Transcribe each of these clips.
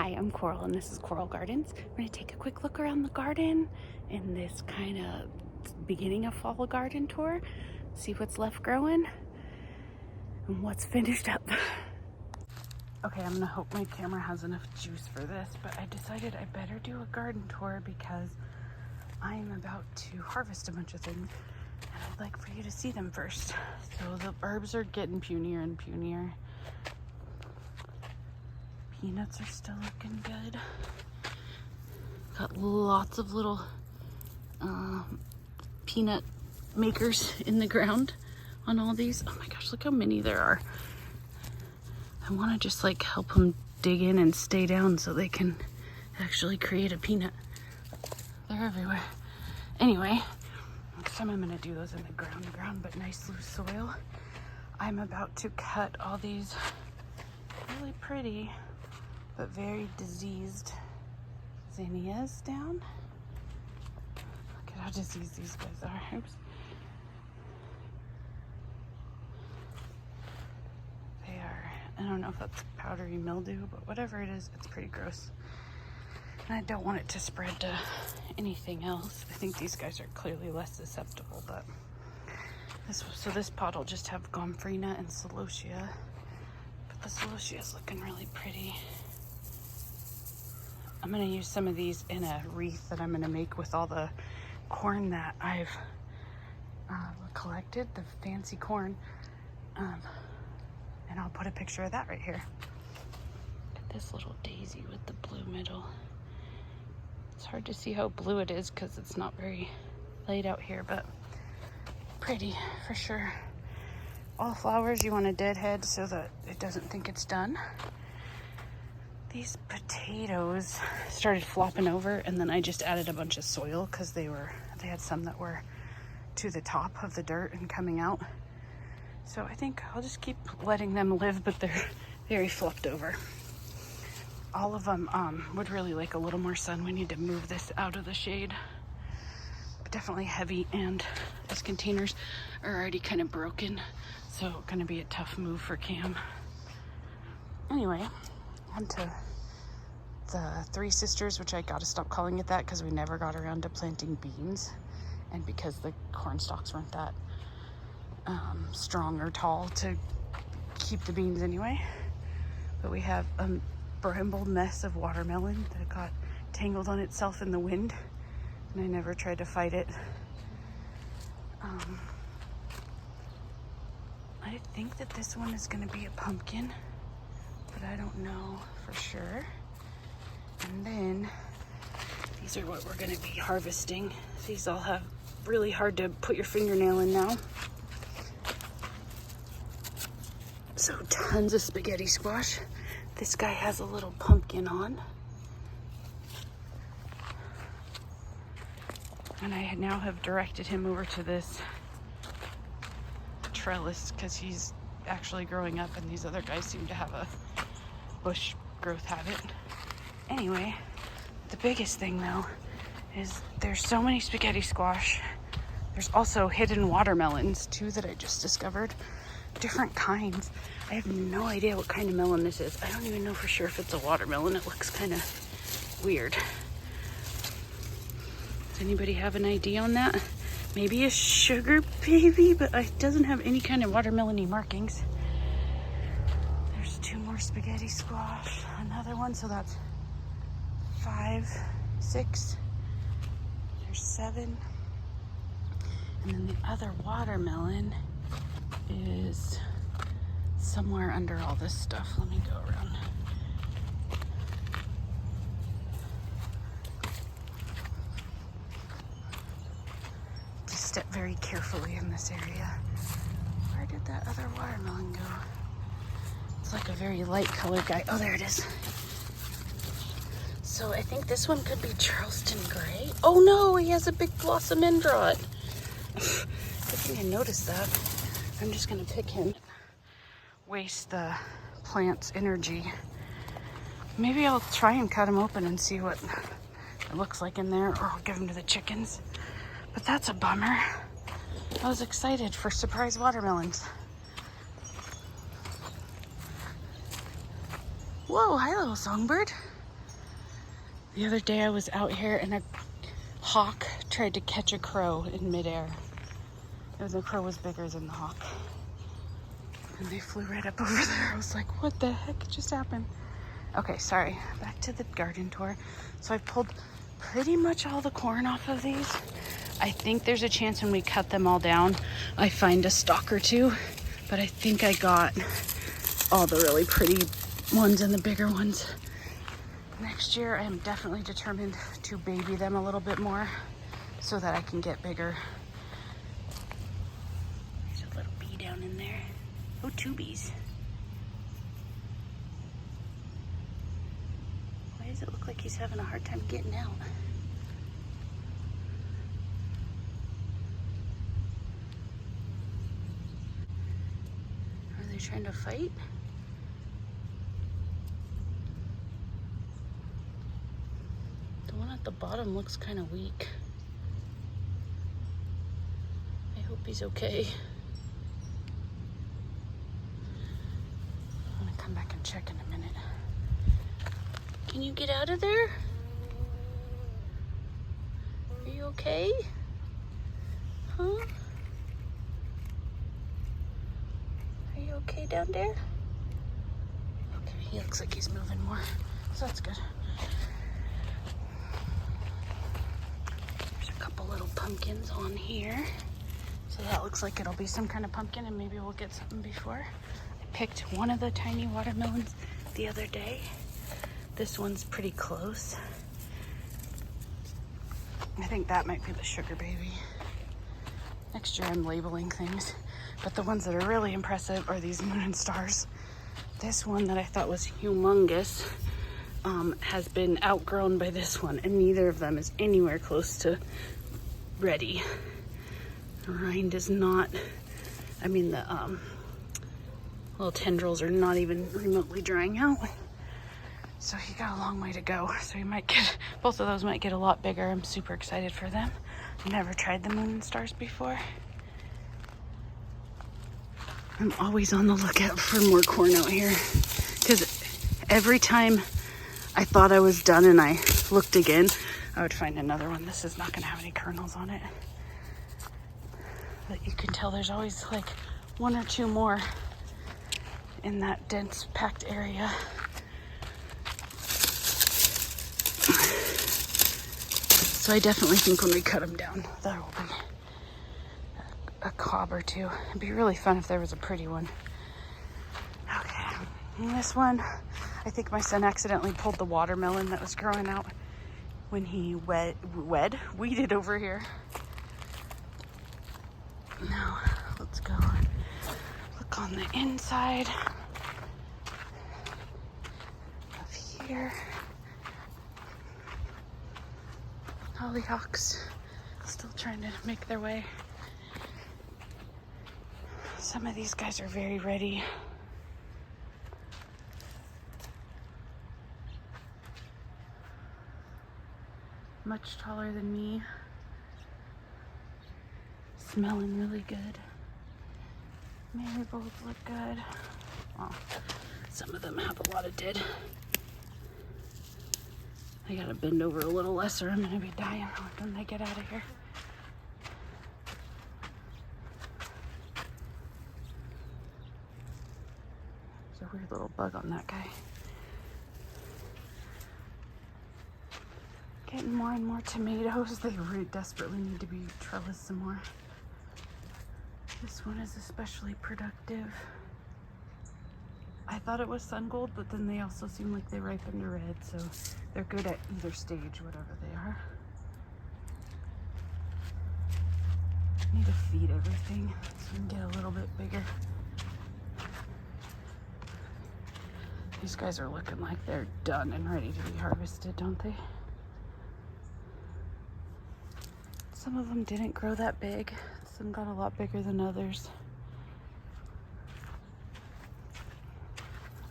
Hi, I'm Coral and this is Coral Gardens. We're going to take a quick look around the garden in this kind of beginning of fall garden tour. See what's left growing and what's finished up. Okay, I'm going to hope my camera has enough juice for this, but I decided I better do a garden tour because I'm about to harvest a bunch of things and I'd like for you to see them first. So the herbs are getting punier and punier. Peanuts are still looking good. Got lots of little peanut makers in the ground on all these. Oh my gosh, look how many there are. I want to just like help them dig in and stay down so they can actually create a peanut. They're everywhere. Anyway, next time I'm going to do those in the ground, but nice loose soil. I'm about to cut all these really pretty but very diseased zinnias down. Look at how diseased these guys are. Oops. They are, I don't know if that's powdery mildew, but whatever it is, it's pretty gross. And I don't want it to spread to anything else. I think these guys are clearly less susceptible, but this pot will just have gomphrena and celosia. But the celosia is looking really pretty. I'm going to use some of these in a wreath that I'm going to make with all the corn that I've collected, the fancy corn. And I'll put a picture of that right here. Look at this little daisy with the blue middle. It's hard to see how blue it is because it's not very light out here, but pretty for sure. All flowers you want a deadhead so that it doesn't think it's done. These potatoes started flopping over and then I just added a bunch of soil because they had some that were to the top of the dirt and coming out. So I think I'll just keep letting them live, but they're very flopped over. All of them would really like a little more sun. We need to move this out of the shade. But definitely heavy, and these containers are already kind of broken, so gonna be a tough move for Cam. Anyway, on to the Three Sisters, which I gotta stop calling it that because we never got around to planting beans, and because the corn stalks weren't that strong or tall to keep the beans anyway. But we have a bramble mess of watermelon that got tangled on itself in the wind, and I never tried to fight it. I think that this one is going to be a pumpkin, but I don't know for sure. And then these are what we're going to be harvesting. These all have really hard to put your fingernail in now. So tons of spaghetti squash. This guy has a little pumpkin on. And I now have directed him over to this trellis because he's actually growing up and these other guys seem to have a bush growth habit. Anyway, the biggest thing though is there's so many spaghetti squash. There's also hidden watermelons too that I just discovered. Different kinds. I have no idea what kind of melon this is. I don't even know for sure if it's a watermelon. It looks kind of weird. Does anybody have an idea on that? Maybe a sugar baby, but it doesn't have any kind of watermelon-y markings. There's 2 more spaghetti squash. Another one, so that's 5, 6. There's 7. And then the other watermelon is somewhere under all this stuff. Let me go around. Just step very carefully in this area. Where did that other watermelon go? It's like a very light colored guy. Oh, there it is. So I think this one could be Charleston Gray. Oh no, he has a big blossom end rod. Good thing I noticed that. I'm just gonna pick him. Waste the plant's energy. Maybe I'll try and cut him open and see what it looks like in there, or I'll give him to the chickens. But that's a bummer. I was excited for surprise watermelons. Whoa, hi little songbird. The other day I was out here and a hawk tried to catch a crow in midair. The crow was bigger than the hawk. And they flew right up over there. I was like, what the heck just happened? Okay, sorry. Back to the garden tour. So I pulled pretty much all the corn off of these. I think there's a chance when we cut them all down, I find a stalk or two. But I think I got all the really pretty ones and the bigger ones. Next year, I am definitely determined to baby them a little bit more so that I can get bigger. There's a little bee down in there. Oh, 2 bees. Why does it look like he's having a hard time getting out? Are they trying to fight? The one at the bottom looks kind of weak. I hope he's okay. I'm gonna come back and check in a minute. Can you get out of there? Are you okay? Huh? Are you okay down there? Okay, he looks like he's moving more, so that's good. There's a couple little pumpkins on here. So that looks like it'll be some kind of pumpkin, and maybe we'll get something before. I picked one of the tiny watermelons the other day. This one's pretty close. I think that might be the sugar baby. Next year I'm labeling things, but the ones that are really impressive are these moon and stars. This one that I thought was humongous has been outgrown by this one, and neither of them is anywhere close to ready. The rind is not, I mean the little tendrils are not even remotely drying out. So he got a long way to go. So he might get, both of those might get a lot bigger. I'm super excited for them. Never tried the moon and stars before. I'm always on the lookout for more corn out here, because every time I thought I was done and I looked again, I would find another one. This is not gonna have any kernels on it. But you can tell there's always like 1 or 2 more in that dense packed area. So I definitely think when we cut them down, there will be a cob or 2. It'd be really fun if there was a pretty one. Okay, and this one, I think my son accidentally pulled the watermelon that was growing out when he weeded over here. Now, let's go look on the inside of here. Hollyhocks still trying to make their way. Some of these guys are very ready. Much taller than me. Smelling really good. Marigolds look good. Well, some of them have a lot of dead. I gotta bend over a little less or I'm gonna be dying when they get out of here. There's a weird little bug on that guy. Getting more and more tomatoes. They really desperately need to be trellised some more. This one is especially productive. I thought it was sun gold, but then they also seem like they ripen to red, so they're good at either stage, whatever they are. Need to feed everything so we can get a little bit bigger. These guys are looking like they're done and ready to be harvested, don't they? Some of them didn't grow that big. Some got a lot bigger than others.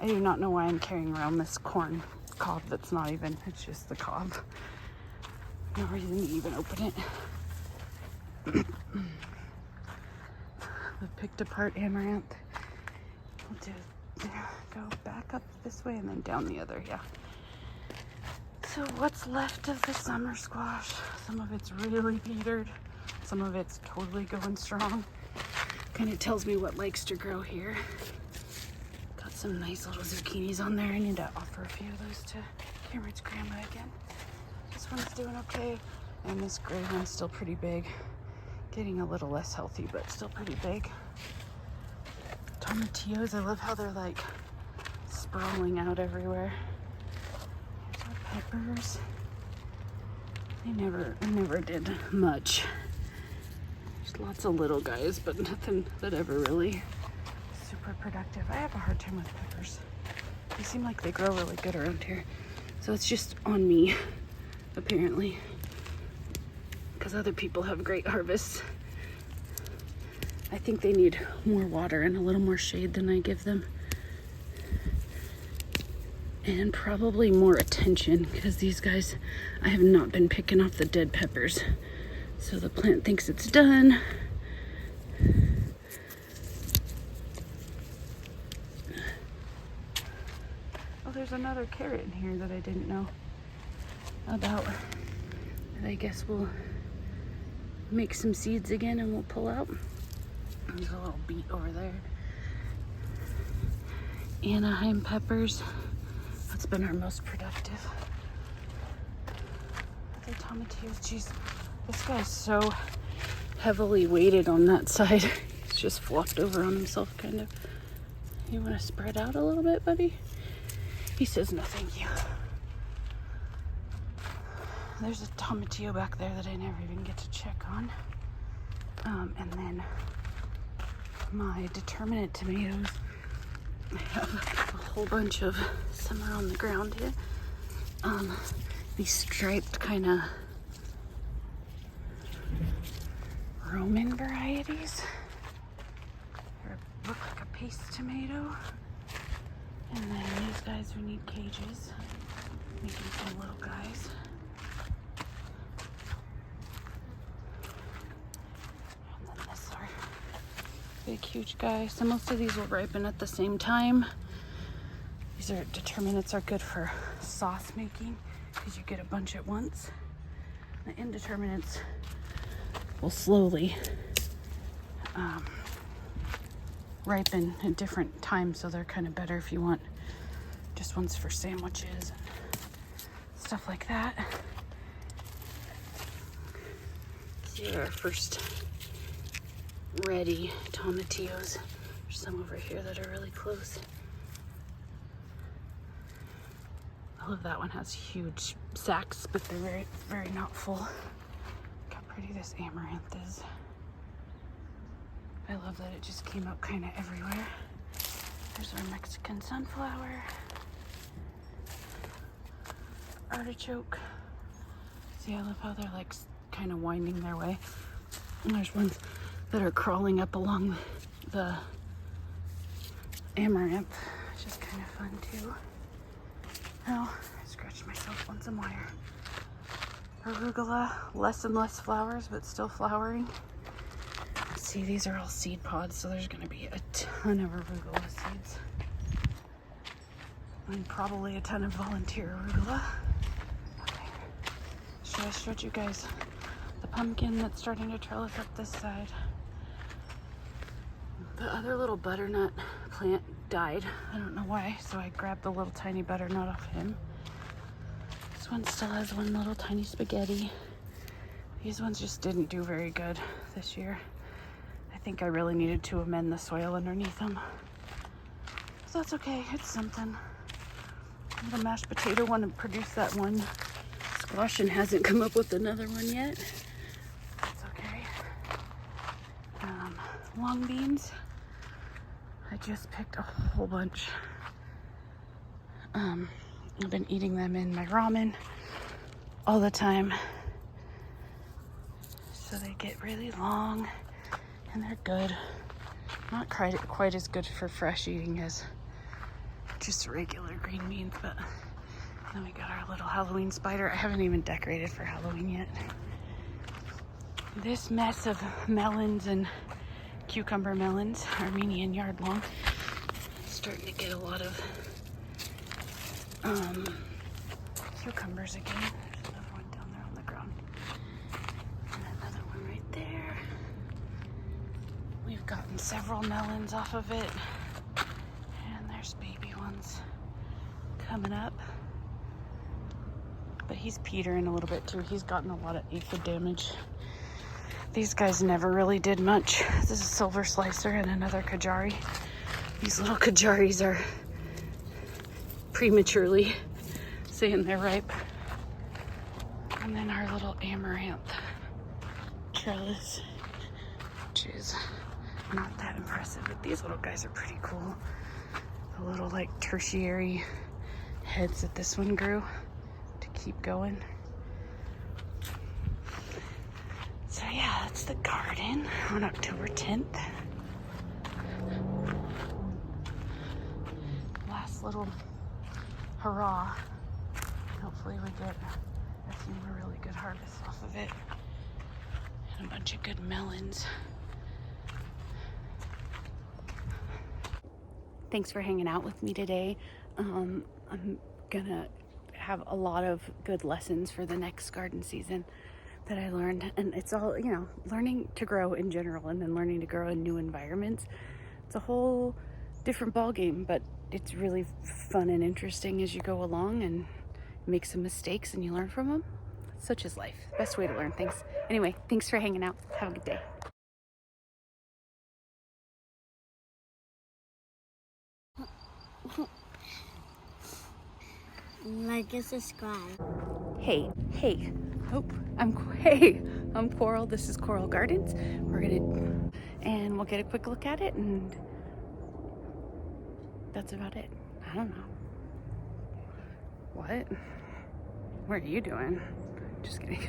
I do not know why I'm carrying around this corn cob that's not even, it's just the cob. No reason to even open it. We picked apart amaranth. We'll go back up this way and then down the other, yeah. So So what's left of the summer squash? Some of it's really petered. Some of it's totally going strong. Kind of tells me what likes to grow here. Got some nice little zucchinis on there. I need to offer a few of those to Cameron's grandma again. This one's doing okay. And this gray one's still pretty big. Getting a little less healthy, but still pretty big. Tomatillos, I love how they're like sprawling out everywhere. Here's our peppers. I never did much. There's lots of little guys, but nothing that ever really super productive. I have a hard time with peppers. They seem like they grow really good around here. So it's just on me, apparently. Because other people have great harvests. I think they need more water and a little more shade than I give them. And probably more attention, because these guys, I have not been picking off the dead peppers. So the plant thinks it's done. Oh, there's another carrot in here that I didn't know about. That I guess we'll make some seeds again and we'll pull out. There's a little beet over there. Anaheim peppers. That's been our most productive. Other tomatillos. Geez, this guy's so heavily weighted on that side. He's just flopped over on himself, kind of. You want to spread out a little bit, buddy? He says no, thank you. There's a tomatillo back there that I never even get to check on. And then my determinate tomatoes. I have a whole bunch of, some are on the ground here. These striped kind of Roman varieties. They look like a paste tomato. And then these guys who need cages, making some little guys. And then this are big, huge guy. So most of these will ripen at the same time. These are determinates are good for sauce making because you get a bunch at once. The indeterminates will slowly ripen at different times, so they're kind of better if you want just ones for sandwiches and stuff like that. These are our first ready tomatillos. There's some over here that are really close. I love that one, has huge sacks, but they're very, very not full. Look how pretty this amaranth is. I love that it just came up kind of everywhere. There's our Mexican sunflower. Artichoke. See, I love how they're like kind of winding their way. And there's ones that are crawling up along the amaranth, which is kind of fun too. Oh, I scratched myself on some wire. Arugula, less and less flowers, but still flowering. See, these are all seed pods, so there's going to be a ton of arugula seeds. And probably a ton of volunteer arugula. Okay. Should I show you guys the pumpkin that's starting to trellis up this side? The other little butternut plant died. I don't know why, so I grabbed the little tiny butternut off him. This one still has one little tiny spaghetti. These ones just didn't do very good this year. I think I really needed to amend the soil underneath them. So that's okay, it's something. The mashed potato one to produce that one squash and hasn't come up with another one yet. That's okay. Long beans. I just picked a whole bunch. I've been eating them in my ramen all the time. So they get really long and they're good. Not quite as good for fresh eating as just regular green beans, but then we got our little Halloween spider. I haven't even decorated for Halloween yet. This mess of melons and cucumber melons, Armenian yard long, starting to get a lot of cucumbers again. There's another one down there on the ground. And another one right there. We've gotten several melons off of it. And there's baby ones coming up. But he's petering a little bit too. He's gotten a lot of aphid damage. These guys never really did much. This is Silver Slicer and another Kajari. These little Kajaris are prematurely saying they're ripe. And then our little amaranth trellis, which is not that impressive, but these little guys are pretty cool. The little like tertiary heads that this one grew to keep going. So yeah, that's the garden on October 10th. Last little hurrah. Hopefully we get a few more really good harvests off of it. And a bunch of good melons. Thanks for hanging out with me today. I'm gonna have a lot of good lessons for the next garden season that I learned. And it's all, you know, learning to grow in general and then learning to grow in new environments. It's a whole different ball game, but it's really fun and interesting as you go along and make some mistakes and you learn from them. Such is life. Best way to learn things. Anyway, thanks for hanging out. Have a good day. Like and subscribe. Hey. Oh, I'm Coral. This is Coral Gardens. We'll get a quick look at it, and that's about it. I don't know. What are you doing? Just kidding.